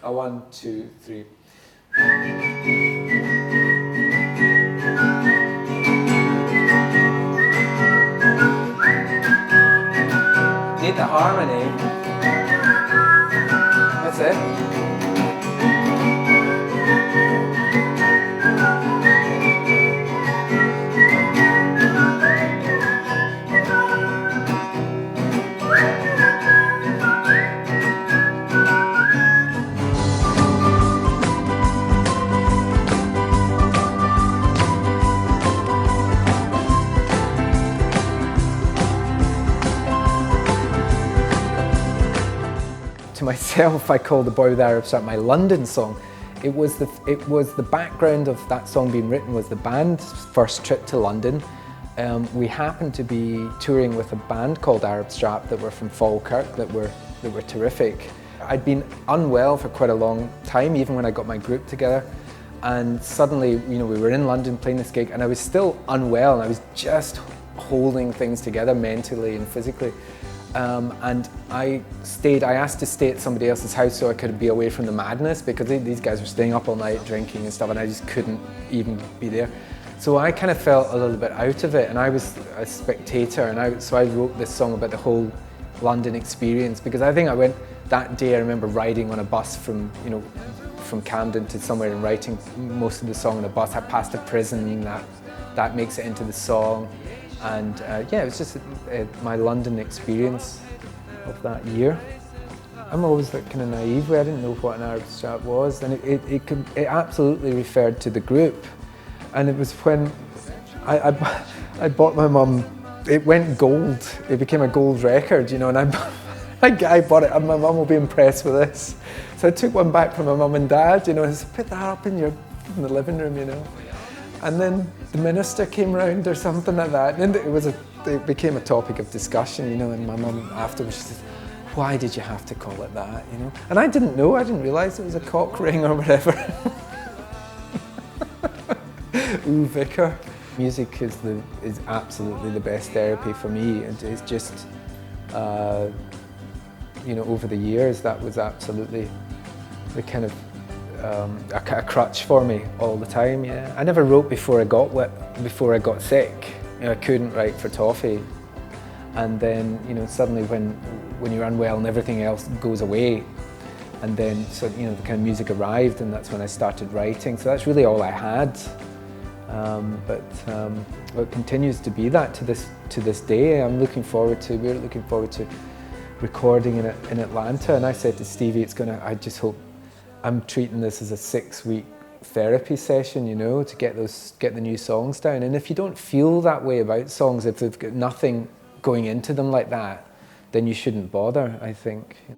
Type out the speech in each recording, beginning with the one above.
A 1, 2, 3. Need the harmony. That's it. To myself, I call The Boy with the Arab Strap my London song. It was the background of that song being written was the band's first trip to London. We happened to be touring with a band called Arab Strap that were from Falkirk that were terrific. I'd been unwell for quite a long time, even when I got my group together. And suddenly, we were in London playing this gig, and I was still unwell, and I was just holding things together mentally and physically. And I asked to stay at somebody else's house so I could be away from the madness, because these guys were staying up all night drinking and stuff, and I just couldn't even be there. So I kind of felt a little bit out of it, and I was a spectator, and so I wrote this song about the whole London experience, because I think I went that day. I remember riding on a bus from Camden to somewhere and writing most of the song on a bus. I passed a prison, that makes it into the song. And yeah, it was just my London experience of that year. I'm always like kind of naive. I didn't know what an Arab Strap was, and it absolutely referred to the group. And it was when I bought my mum. It went gold. It became a gold record, and I bought it. And my mum will be impressed with this. So I took one back from my mum and dad. I said, put that up in the living room, And then the minister came round or something like that, and it became a topic of discussion, and my mum afterwards, she said, why did you have to call it that, And I didn't know, I didn't realise it was a cock ring or whatever. Ooh, vicar. Music is absolutely the best therapy for me, and it's just, over the years, that was absolutely the kind of a crutch for me all the time. Yeah, I never wrote before I got sick. I couldn't write for toffee, and then suddenly when you're unwell and everything else goes away, and then the kind of music arrived, and that's when I started writing. So that's really all I had. But it continues to be that to this day. We're looking forward to recording in Atlanta, and I said to Stevie, I just hope. I'm treating this as a 6-week therapy session, to get the new songs down. And if you don't feel that way about songs, if they've got nothing going into them like that, then you shouldn't bother, I think. You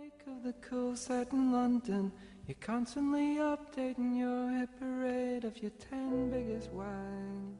make of the cool set in London, you're constantly updating your hit parade of your 10 biggest wines.